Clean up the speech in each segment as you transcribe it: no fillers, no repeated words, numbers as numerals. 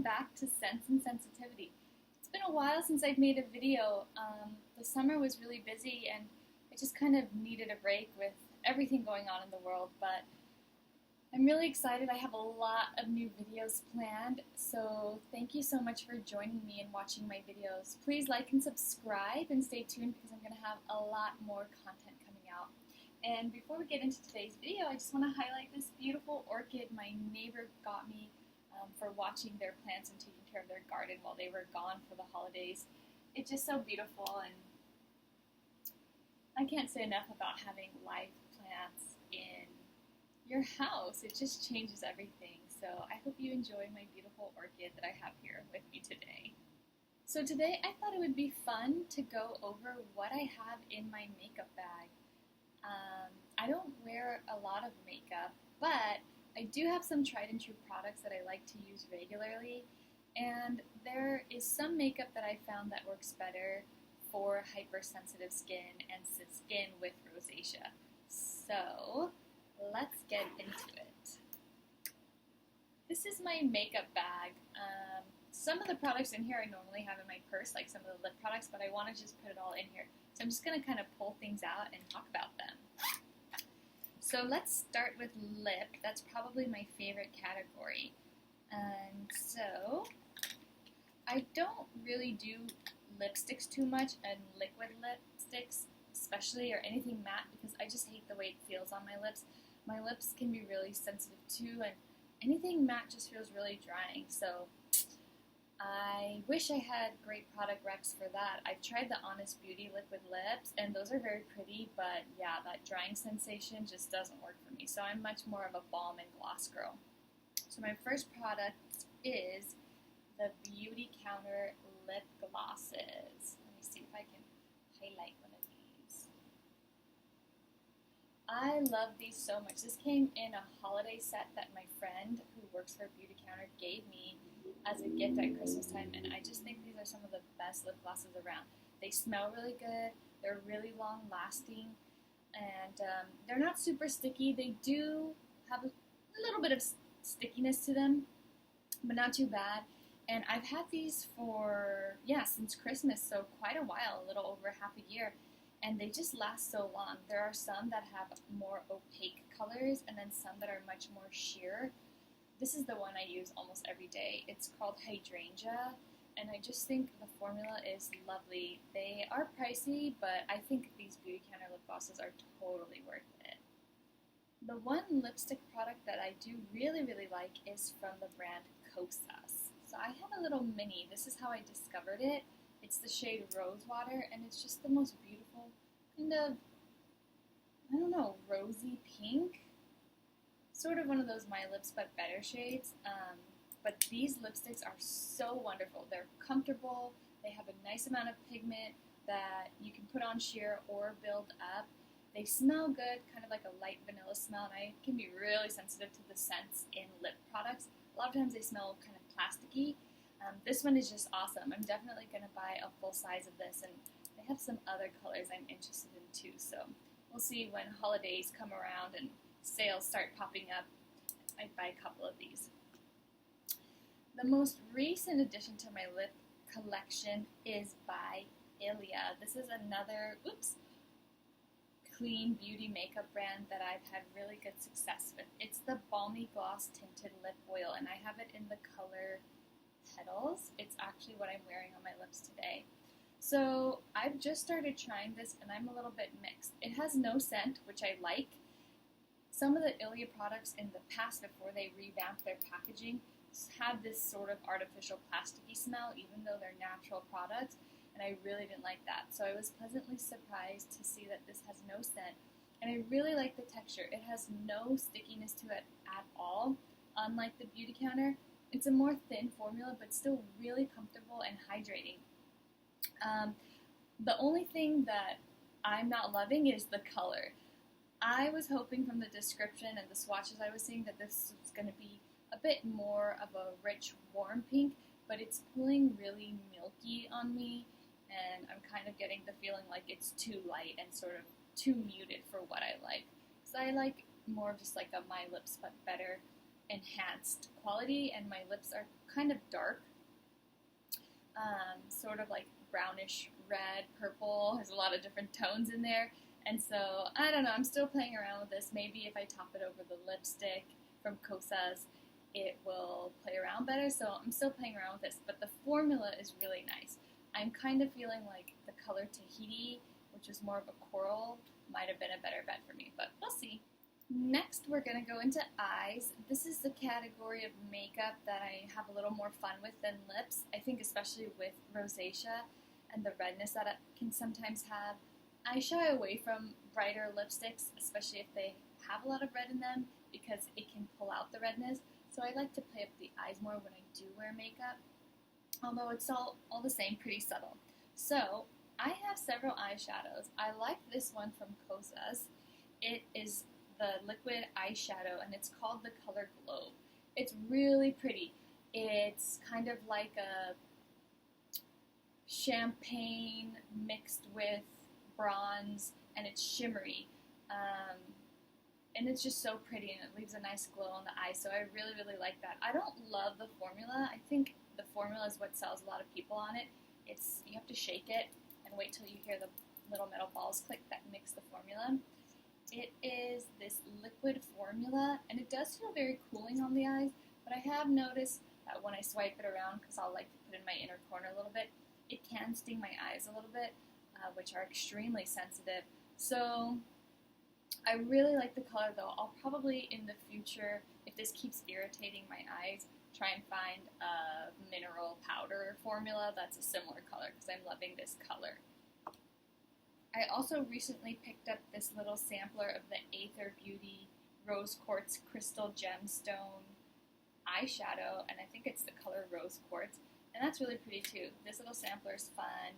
back to Sense and Sensitivity. It's been a while since I've made a video. The summer was really busy and I just kind of needed a break with everything going on in the world, but I'm really excited. I have a lot of new videos planned, so thank you so much for joining me and watching my videos. Please like and subscribe and stay tuned because I'm going to have a lot more content coming out. And before we get into today's video, I just want to highlight this beautiful orchid my neighbor got me for watching their plants and taking care of their garden while they were gone for the holidays. It's just so beautiful, and I can't say enough about having live plants in your house. It just changes everything. So I hope you enjoy my beautiful orchid that I have here with me today. So today I thought it would be fun to go over what I have in my makeup bag. I don't wear a lot of makeup, but I do have some tried and true products that I like to use regularly, and there is some makeup that I found that works better for hypersensitive skin and skin with rosacea. So let's get into it. This is my makeup bag. Some of the products in here I normally have in my purse, like some of the lip products, but I want to just put it all in here. So I'm just going to kind of pull things out and talk about them. So let's start with lip. That's probably my favorite category. And so I don't really do lipsticks too much, and liquid lipsticks especially, or anything matte, because I just hate the way it feels on my lips. My lips can be really sensitive too, and anything matte just feels really drying. So I wish I had great product recs for that. I've tried the Honest Beauty liquid lips, and those are very pretty, but yeah, that drying sensation just doesn't work for me. So I'm much more of a balm and gloss girl. So my first product is the Beauty Counter lip glosses. Let me see if I can highlight one of these. I love these so much. This came in a holiday set that my friend who works for Beauty Counter gave me as a gift at Christmas time, and I just think these are some of the best lip glosses around. They smell really good, they're really long lasting, and they're not super sticky. They do have a little bit of stickiness to them, but not too bad. And I've had these for, since Christmas, so quite a while, a little over half a year, and they just last so long. There are some that have more opaque colors, and then some that are much more sheer. This is the one I use almost every day. It's called Hydrangea, and I just think the formula is lovely. They are pricey, but I think these Beauty Counter lip glosses are totally worth it. The one lipstick product that I do really, really like is from the brand Kosas. So I have a little mini. This is how I discovered it. It's the shade Rose Water, and it's just the most beautiful kind of, I don't know, rosy pink. Sort of one of those My Lips But Better shades, but these lipsticks are so wonderful. They're comfortable, they have a nice amount of pigment that you can put on sheer or build up. They smell good, kind of like a light vanilla smell, and I can be really sensitive to the scents in lip products. A lot of times they smell kind of plasticky. This one is just awesome. I'm definitely going to buy a full size of this, and they have some other colors I'm interested in too, so we'll see when holidays come around and sales start popping up. I'd buy a couple of these. The most recent addition to my lip collection is by Ilia. This is another, clean beauty makeup brand that I've had really good success with. It's the Balmy Gloss Tinted Lip Oil, and I have it in the color Petals. It's actually what I'm wearing on my lips today. So I've just started trying this, and I'm a little bit mixed. It has no scent, which I like. Some of the Ilia products in the past, before they revamped their packaging, had this sort of artificial plasticky smell, even though they're natural products, and I really didn't like that. So I was pleasantly surprised to see that this has no scent, and I really like the texture. It has no stickiness to it at all, unlike the Beauty Counter. It's a more thin formula, but still really comfortable and hydrating. The only thing that I'm not loving is the color. I was hoping from the description and the swatches I was seeing that this was going to be a bit more of a rich, warm pink, but it's pulling really milky on me, and I'm kind of getting the feeling like it's too light and sort of too muted for what I like. So I like more of just like a My Lips But Better enhanced quality, and my lips are kind of dark, sort of like brownish red, purple. There's a lot of different tones in there, and so I don't know, I'm still playing around with this. Maybe if I top it over the lipstick from Kosas, it will play around better, so I'm still playing around with this, but the formula is really nice. I'm kind of feeling like the color Tahiti, which is more of a coral, might have been a better bet for me, but we'll see. Next, we're going to go into eyes. This is the category of makeup that I have a little more fun with than lips. I think especially with rosacea and the redness that it can sometimes have. I shy away from brighter lipsticks, especially if they have a lot of red in them, because it can pull out the redness. So I like to play up the eyes more when I do wear makeup, although it's all the same, pretty subtle. So I have several eyeshadows. I like this one from Kosas. It is the liquid eyeshadow, and it's called the color Globe. It's really pretty. It's kind of like a champagne mixed with bronze, and it's shimmery. And it's just so pretty, and it leaves a nice glow on the eyes, so I really, really like that. I don't love the formula. I think the formula is what sells a lot of people on it. You have to shake it and wait till you hear the little metal balls click that mix the formula. It is this liquid formula, and it does feel very cooling on the eyes, but I have noticed that when I swipe it around, because I'll like to put it in my inner corner a little bit, it can sting my eyes a little bit, which are extremely sensitive. So I really like the color, though. I'll probably in the future, if this keeps irritating my eyes, try and find a mineral powder formula that's a similar color, because I'm loving this color. I also recently picked up this little sampler of the Aether Beauty Rose Quartz Crystal Gemstone eyeshadow, and I think it's the color Rose Quartz, and that's really pretty too. This little sampler is fun.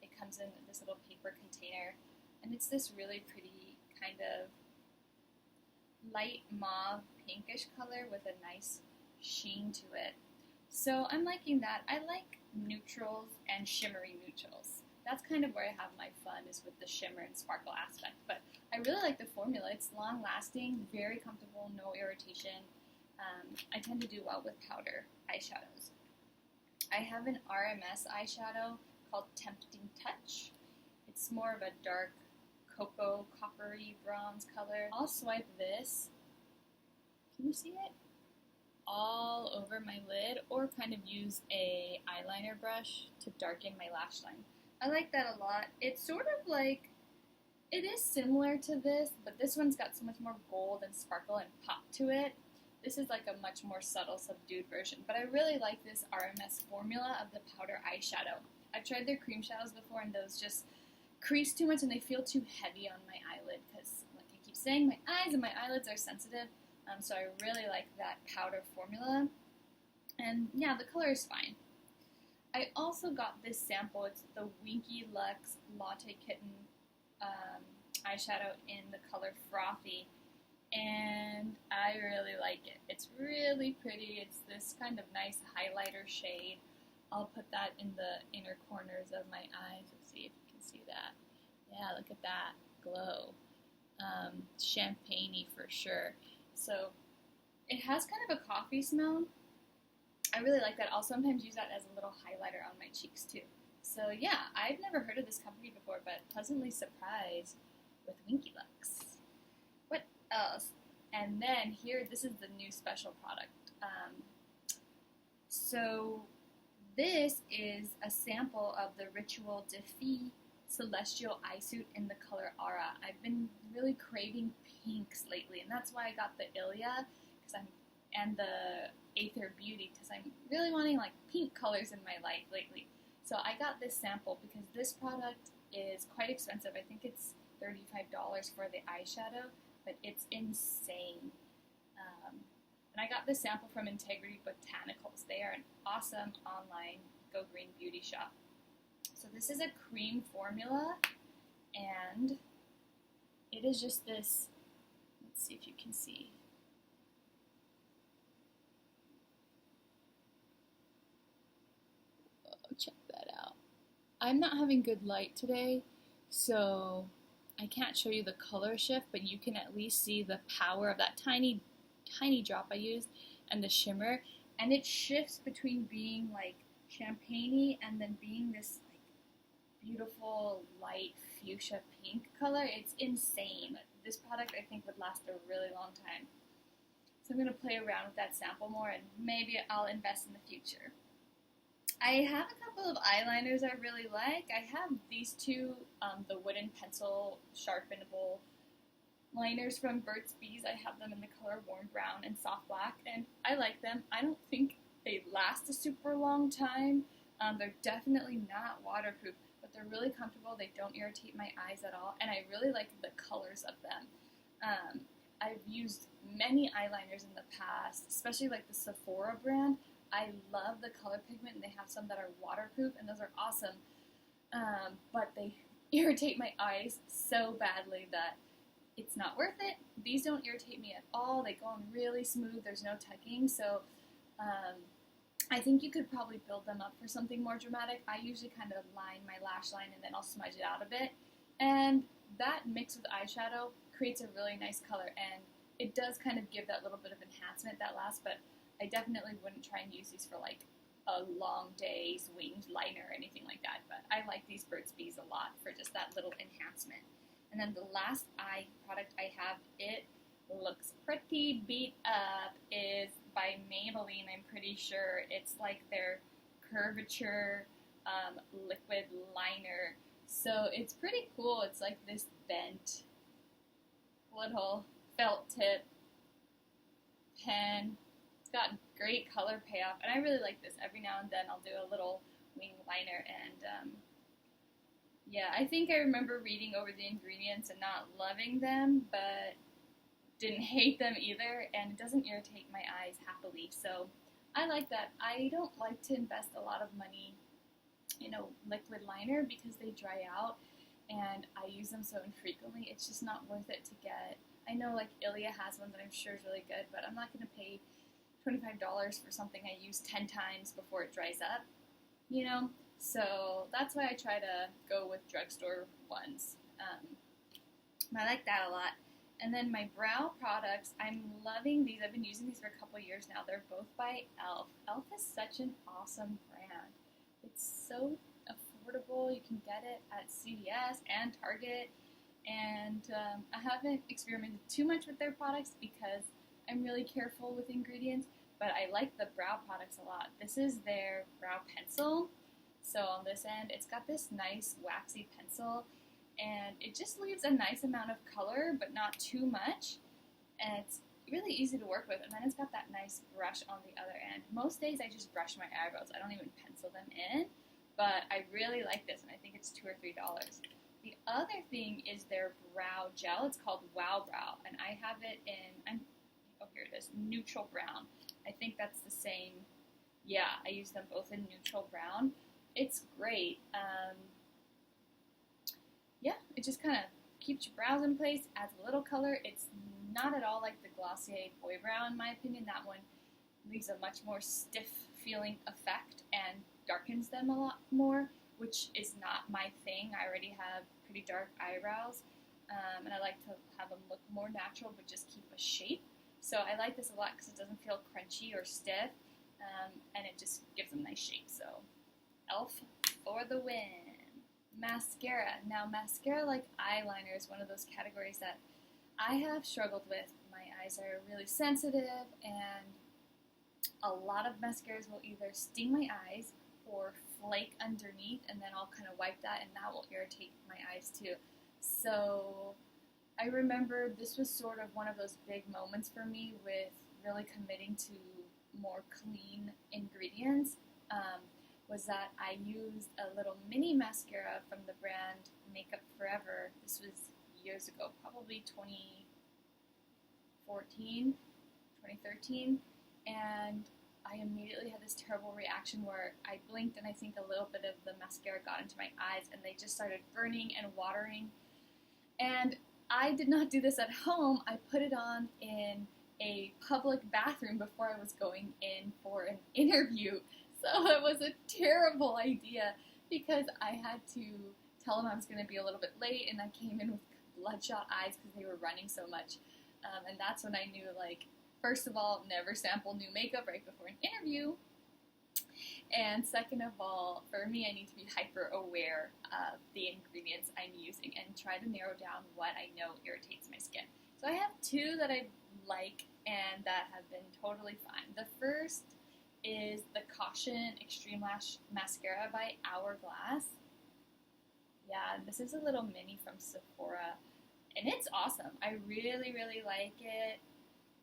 It comes in this little paper container, and it's this really pretty kind of light mauve pinkish color with a nice sheen to it. So I'm liking that. I like neutrals and shimmery neutrals. That's kind of where I have my fun, is with the shimmer and sparkle aspect. But I really like the formula. It's long lasting, very comfortable, no irritation. I tend to do well with powder eyeshadows. I have an RMS eyeshadow called Tempting Touch. It's more of a dark cocoa coppery bronze color. I'll swipe this, can you see it? All over my lid, or kind of use a eyeliner brush to darken my lash line. I like that a lot. It's sort of like, it is similar to this, but this one's got so much more gold and sparkle and pop to it. This is like a much more subtle, subdued version, but I really like this RMS formula of the powder eyeshadow. I've tried their cream shadows before, and those just crease too much and they feel too heavy on my eyelid, because, like I keep saying, my eyes and my eyelids are sensitive, so I really like that powder formula. And yeah, the color is fine. I also got this sample. It's the Winky Lux Latte Kitten eyeshadow in the color Frothy, and I really like it. It's really pretty. It's this kind of nice highlighter shade. I'll put that in the inner corners of my eyes. Let's see if you can see that. Yeah, look at that glow. Champagne-y for sure. So it has kind of a coffee smell. I really like that. I'll sometimes use that as a little highlighter on my cheeks too. So yeah, I've never heard of this company before, but pleasantly surprised with Winky Lux. What else? And then here, this is the new special product. So this is a sample of the Ritual Defy Celestial Eye Suit in the color Aura. I've been really craving pinks lately, and that's why I got the Ilia and the Aether Beauty, because I'm really wanting like pink colors in my life lately. So I got this sample because this product is quite expensive. I think it's $35 for the eyeshadow, but it's insane. And I got this sample from Integrity Botanicals. They are an awesome online Go Green beauty shop. So this is a cream formula, and it is just this, let's see if you can see. Oh, check that out. I'm not having good light today, so I can't show you the color shift, but you can at least see the power of that tiny drop I used. and the shimmer, and it shifts between being like champagne-y and then being this like beautiful light fuchsia pink color. It's insane. This product I think would last a really long time. So I'm going to play around with that sample more, and maybe I'll invest in the future. I have a couple of eyeliners I really like. I have these two, the wooden pencil sharpenable liners from Burt's Bees. I have them in the color warm brown and soft black, and I like them. I don't think they last a super long time. They're definitely not waterproof, but they're really comfortable. They don't irritate my eyes at all, and I really like the colors of them. I've used many eyeliners in the past, especially like the Sephora brand. I love the color pigment, and they have some that are waterproof, and those are awesome. But they irritate my eyes so badly that it's not worth it. These don't irritate me at all. They go on really smooth. There's no tugging. So I think you could probably build them up for something more dramatic. I usually kind of line my lash line, and then I'll smudge it out a bit. And that mixed with eyeshadow creates a really nice color, and it does kind of give that little bit of enhancement that lasts, but I definitely wouldn't try and use these for like a long day's winged liner or anything like that, but I like these Burt's Bees a lot for just that little enhancement. And then the last eye product I have, it looks pretty beat up, is by Maybelline, I'm pretty sure. It's like their curvature liquid liner. So it's pretty cool. It's like this bent little felt tip pen. It's got great color payoff, and I really like this. Every now and then I'll do a little wing liner, and yeah, I think I remember reading over the ingredients and not loving them, but didn't hate them either, and it doesn't irritate my eyes happily. So I like that. I don't like to invest a lot of money in a liquid liner because they dry out, and I use them so infrequently. It's just not worth it to get. I know like Ilia has one that I'm sure is really good, but I'm not going to pay $25 for something I use 10 times before it dries up, you know? So that's why I try to go with drugstore ones. I like that a lot. And then my brow products, I'm loving these. I've been using these for a couple years now. They're both by e.l.f. e.l.f. is such an awesome brand. It's so affordable. You can get it at CVS and Target. And I haven't experimented too much with their products because I'm really careful with ingredients, but I like the brow products a lot. This is their brow pencil. So on this end, it's got this nice waxy pencil, and it just leaves a nice amount of color, but not too much. And it's really easy to work with. And then it's got that nice brush on the other end. Most days I just brush my eyebrows. I don't even pencil them in, but I really like this, and I think it's $2 or $3. The other thing is their brow gel. It's called Wow Brow, and I have it in, oh, here it is, neutral brown. I think that's the same. Yeah, I use them both in neutral brown. It's great. Yeah, it just kind of keeps your brows in place, adds a little color. It's not at all like the Glossier Boy Brow, in my opinion. That one leaves a much more stiff feeling effect and darkens them a lot more, which is not my thing. I already have pretty dark eyebrows, and I like to have them look more natural but just keep a shape. So I like this a lot because it doesn't feel crunchy or stiff, and it just gives them nice shape. So e.l.f. for the win. Mascara. Now mascara, like eyeliner, is one of those categories that I have struggled with. My eyes are really sensitive, and a lot of mascaras will either sting my eyes or flake underneath, and then I'll kind of wipe that, and that will irritate my eyes too. So I remember this was sort of one of those big moments for me with really committing to more clean ingredients, was that I used a little mini mascara from the brand Makeup Forever. This was years ago, probably 2014, 2013, and I immediately had this terrible reaction where I blinked and I think a little bit of the mascara got into my eyes and they just started burning and watering. And I did not do this at home. I put it on in a public bathroom before I was going in for an interview. So it was a terrible idea because I had to tell them I was going to be a little bit late, and I came in with bloodshot eyes because they were running so much. And that's when I knew, like, First of all, never sample new makeup right before an interview. And second of all, for me, I need to be hyper aware of the ingredients I'm using and try to narrow down what I know irritates my skin. So I have two that I like and that have been totally fine. The first is the Caution Extreme Lash Mascara by Hourglass. Yeah, this is a little mini from Sephora, and it's awesome. I really, really like it.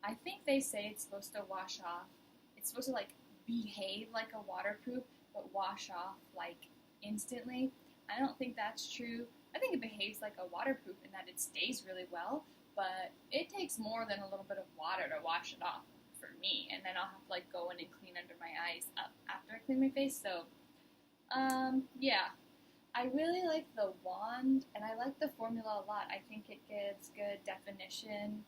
I think they say it's supposed to wash off. It's supposed to like behave like a waterproof, but wash off like instantly. I don't think that's true. I think it behaves like a waterproof in that it stays really well, but it takes more than a little bit of water to wash it off for me, and then I'll have to like go in and clean under my eyes up after I clean my face. So yeah, I really like the wand, and I like the formula a lot. I think it gives good definition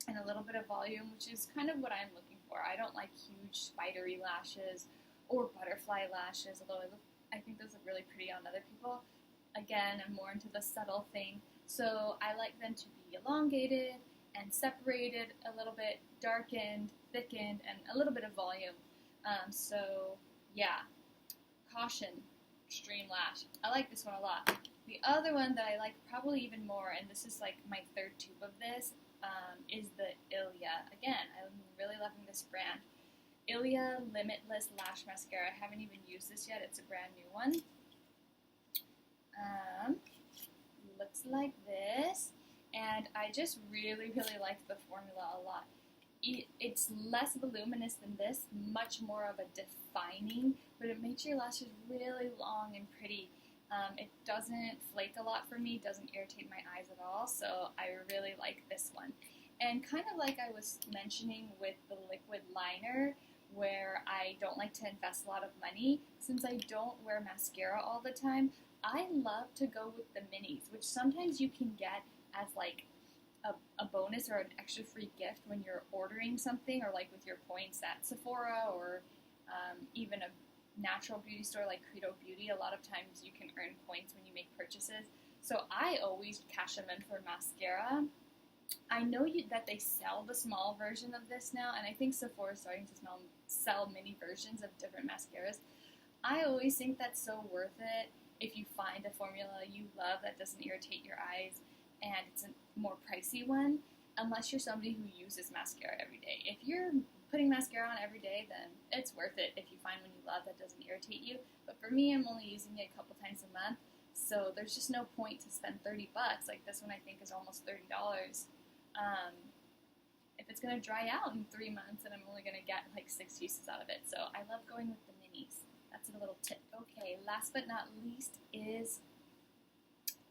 and a little bit of volume, which is kind of what I'm looking for. I don't like huge spidery lashes or butterfly lashes, although I think those look really pretty on other people. Again, I'm more into the subtle thing, so I like them to be elongated and separated a little bit, darkened, thickened, and a little bit of volume. So yeah, Caution Extreme Lash. I like this one a lot. The other one that I like probably even more, and this is like my third tube of this, is the Ilia. Again, I'm really loving this brand. Ilia Limitless Lash Mascara. I haven't even used this yet. It's a brand new one. Looks like this. And I just really, really like the formula a lot. It's less voluminous than this, much more of a defining, but it makes your lashes really long and pretty. It doesn't flake a lot for me, doesn't irritate my eyes at all, so I really like this one. And kind of like I was mentioning with the liquid liner, where I don't like to invest a lot of money, since I don't wear mascara all the time, I love to go with the minis, which sometimes you can get as like a bonus or an extra free gift when you're ordering something, or like with your points at Sephora, or even a natural beauty store like Credo Beauty. A lot of times you can earn points when you make purchases. So I always cash them in for mascara. I know that they sell the small version of this now, and I think Sephora is starting to sell mini versions of different mascaras. I always think that's so worth it if you find a formula you love that doesn't irritate your eyes, and it's a more pricey one, unless you're somebody who uses mascara every day. If you're putting mascara on every day, then it's worth it if you find one you love that doesn't irritate you. But for me, I'm only using it a couple times a month, so there's just no point to spend $30. Like this one I think is almost $30. If it's going to dry out in 3 months, and I'm only going to get like 6 uses out of it. So I love going with the minis. That's a little tip. Okay, last but not least is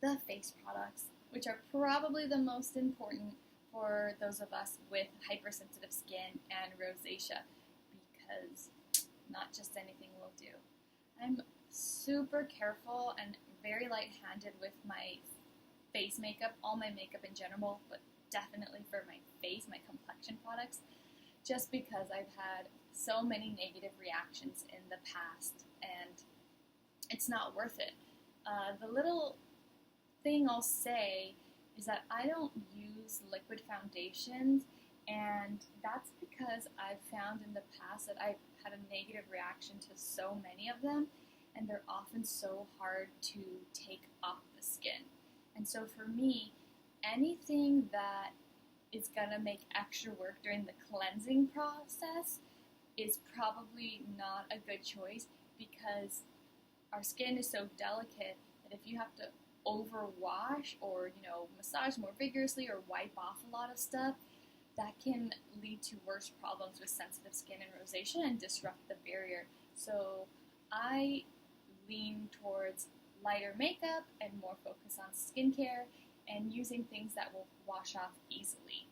the face products, which are probably the most important for those of us with hypersensitive skin and rosacea, because not just anything will do. I'm super careful and very light-handed with my face makeup, all my makeup in general, but definitely for my face, my complexion products, just because I've had so many negative reactions in the past, and it's not worth it. The little thing I'll say is that I don't use liquid foundations, and that's because I've found in the past that I've had a negative reaction to so many of them, and they're often so hard to take off the skin. And so for me, anything that is going to make extra work during the cleansing process is probably not a good choice, because our skin is so delicate that if you have to overwash or, massage more vigorously or wipe off a lot of stuff, that can lead to worse problems with sensitive skin and rosacea and disrupt the barrier. So I lean towards lighter makeup and more focus on skincare and using things that will wash off easily.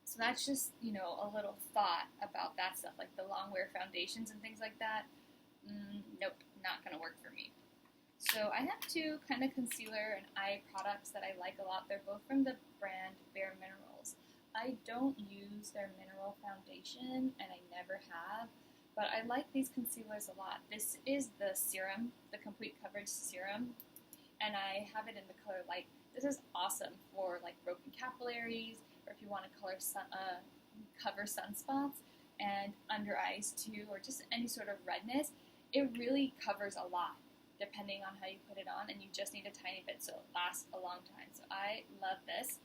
So that's just, a little thought about that stuff, like the long wear foundations and things like that. Nope, not going to work for me. So I have two kind of concealer and eye products that I like a lot. They're both from the brand BareMinerals. I don't use their mineral foundation, and I never have, but I like these concealers a lot. This is the serum, the Complete Coverage Serum, and I have it in the color Light. This is awesome for like broken capillaries, or if you want to color cover sunspots and under eyes too, or just any sort of redness. It really covers a lot depending on how you put it on, and you just need a tiny bit so it lasts a long time. So I love this.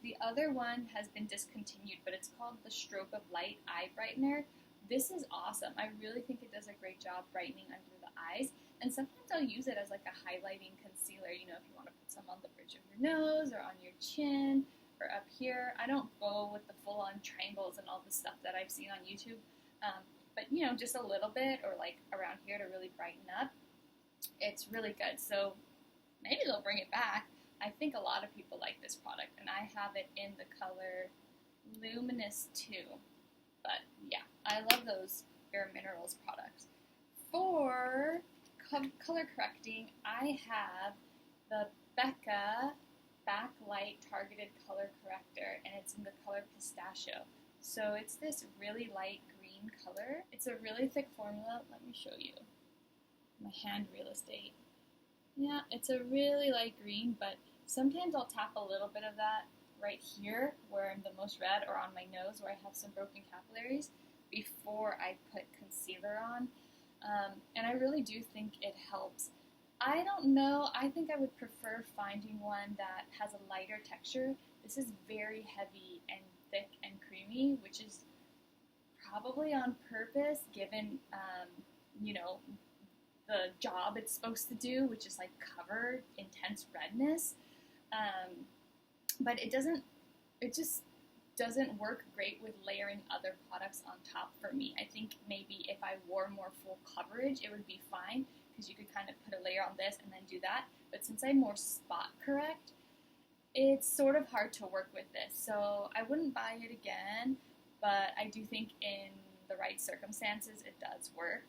The other one has been discontinued, but it's called the Stroke of Light Eye Brightener. This is awesome. I really think it does a great job brightening under the eyes, and sometimes I'll use it as like a highlighting concealer, you know, if you want to put some on the bridge of your nose or on your chin or up here. I don't go with the full-on triangles and all the stuff that I've seen on YouTube, but you know, just a little bit, or like around here to really brighten up. It's really good. So maybe they'll bring it back. I think a lot of people like this product, and I have it in the color Luminous 2. But yeah, I love those BareMinerals products. For color correcting, I have the Becca Backlit Targeted Color Corrector, and it's in the color Pistachio. So it's this really light green color. It's a really thick formula. Let me show you my hand real estate. Yeah, it's a really light green, but sometimes I'll tap a little bit of that right here where I'm the most red, or on my nose where I have some broken capillaries, before I put concealer on. And I really do think it helps. I don't know, I think I would prefer finding one that has a lighter texture. This is very heavy and thick and creamy, which is probably on purpose given, you know, the job it's supposed to do, which is like cover intense redness. But it just doesn't work great with layering other products on top for me. I think maybe if I wore more full coverage, it would be fine, because you could kind of put a layer on this and then do that. But since I'm more spot correct, it's sort of hard to work with this. So I wouldn't buy it again, but I do think in the right circumstances it does work.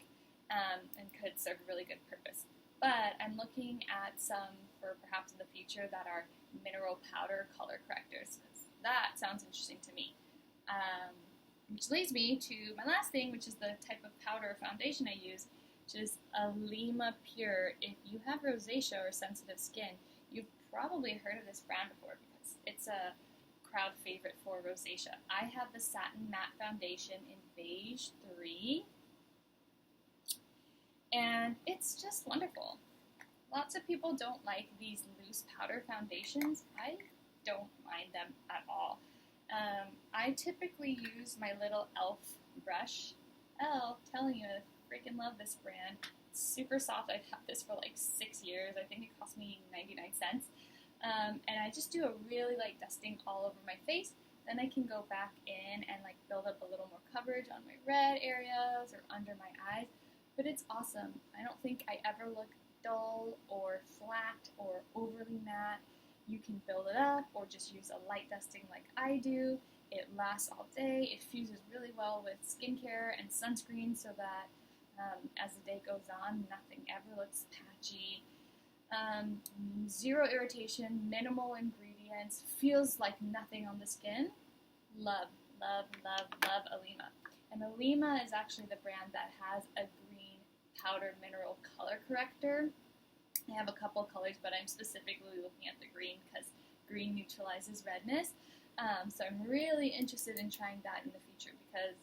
And could serve a really good purpose. But I'm looking at some for perhaps in the future that are mineral powder color correctors. That sounds interesting to me. Which leads me to my last thing, which is the type of powder foundation I use, which is Aether Pure. If you have rosacea or sensitive skin, you've probably heard of this brand before because it's a crowd favorite for rosacea. I have the Satin Matte Foundation in Beige 3. And it's just wonderful. Lots of people don't like these loose powder foundations. I don't mind them at all. I typically use my little e.l.f. brush. Telling you, I freaking love this brand. It's super soft. I've had this for like 6 years. I think it cost me 99 cents. And I just do a really light dusting all over my face. Then I can go back in and like build up a little more coverage on my red areas or under my eyes. But it's awesome. I don't think I ever look dull or flat or overly matte. You can build it up or just use a light dusting like I do. It lasts all day. It fuses really well with skincare and sunscreen so that as the day goes on, nothing ever looks patchy. Zero irritation, minimal ingredients, feels like nothing on the skin. Love, love, love, love Aether. And Aether is actually the brand that has a green powdered mineral color corrector. I have a couple colors, but I'm specifically looking at the green because green neutralizes redness. So I'm really interested in trying that in the future because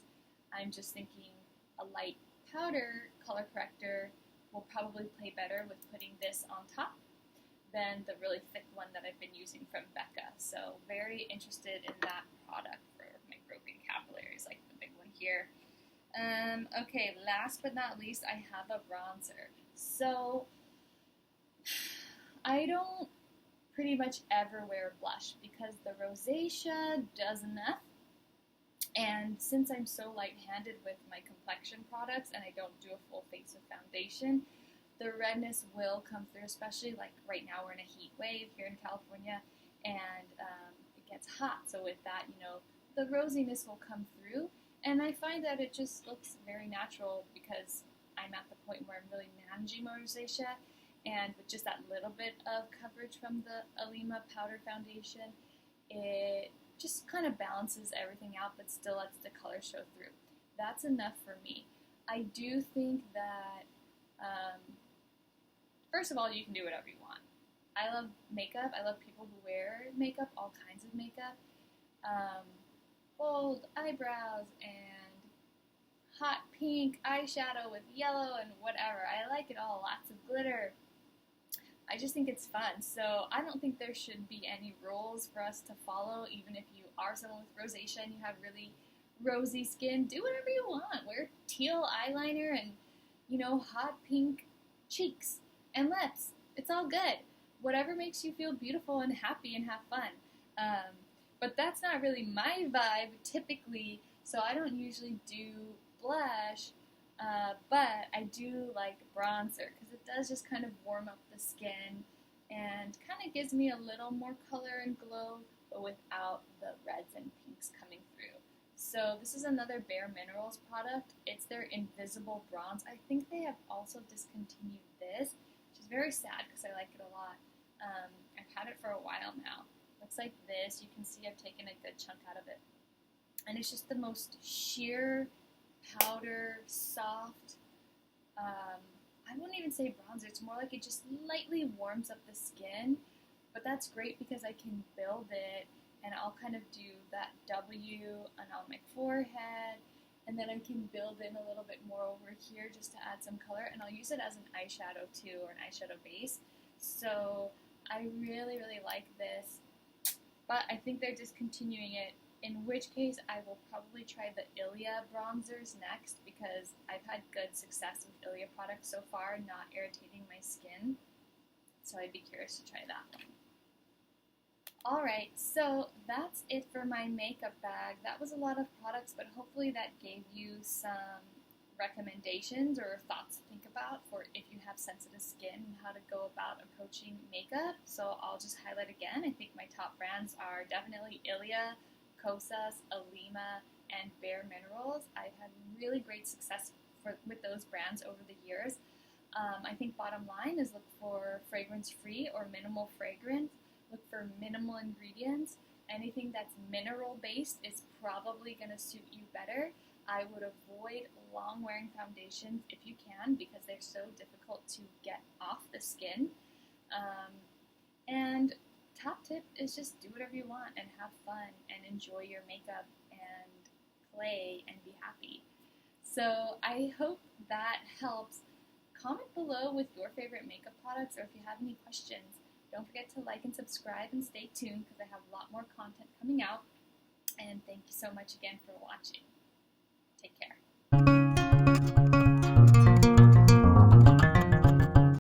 I'm just thinking a light powder color corrector will probably play better with putting this on top than the really thick one that I've been using from Becca. So very interested in that product for my broken capillaries, like the big one here. Okay, last but not least, I have a bronzer. So I don't pretty much ever wear blush because the rosacea does enough. And since I'm so light-handed with my complexion products and I don't do a full face of foundation, the redness will come through, especially like right now we're in a heat wave here in California and it gets hot. So with that, you know, the rosiness will come through. And I find that it just looks very natural because I'm at the point where I'm really managing my rosacea. And with just that little bit of coverage from the Aether powder foundation, it just kind of balances everything out but still lets the color show through. That's enough for me. I do think that, first of all, you can do whatever you want. I love makeup. I love people who wear makeup, all kinds of makeup. bold eyebrows and hot pink eyeshadow with yellow and whatever. I like it all. Lots of glitter. I just think it's fun. So I don't think there should be any rules for us to follow, even if you are someone with rosacea and you have really rosy skin. Do whatever you want. Wear teal eyeliner and, hot pink cheeks and lips. It's all good. Whatever makes you feel beautiful and happy and have fun. But that's not really my vibe typically, so I don't usually do blush, but I do like bronzer because it does just kind of warm up the skin and kind of gives me a little more color and glow, but without the reds and pinks coming through. So this is another BareMinerals product. It's their Invisible Bronze. I think they have also discontinued this, which is very sad because I like it a lot. I've had it for a while now. Looks like this. You can see I've taken a good chunk out of it. And it's just the most sheer, powder, soft, I wouldn't even say bronzer. It's more like it just lightly warms up the skin. But that's great because I can build it, and I'll kind of do that W on my forehead, and then I can build in a little bit more over here just to add some color, and I'll use it as an eyeshadow too, or an eyeshadow base. So I really, really like this, but I think they're discontinuing it, in which case I will probably try the Ilia bronzers next because I've had good success with Ilia products so far, not irritating my skin. So I'd be curious to try that one. Alright, so that's it for my makeup bag. That was a lot of products, but hopefully that gave you some recommendations or thoughts to think about for if you have sensitive skin and how to go about approaching makeup. So I'll just highlight again. I think my top brands are definitely Ilia, Kosas, Alima, and BareMinerals. I've had really great success with those brands over the years. I think bottom line is look for fragrance-free or minimal fragrance. Look for minimal ingredients. Anything that's mineral-based is probably going to suit you better. I would avoid long-wearing foundations if you can because they're so difficult to get off the skin. And top tip is just do whatever you want and have fun and enjoy your makeup and play and be happy. So I hope that helps. Comment below with your favorite makeup products or if you have any questions. Don't forget to like and subscribe and stay tuned because I have a lot more content coming out. And thank you so much again for watching. Take care.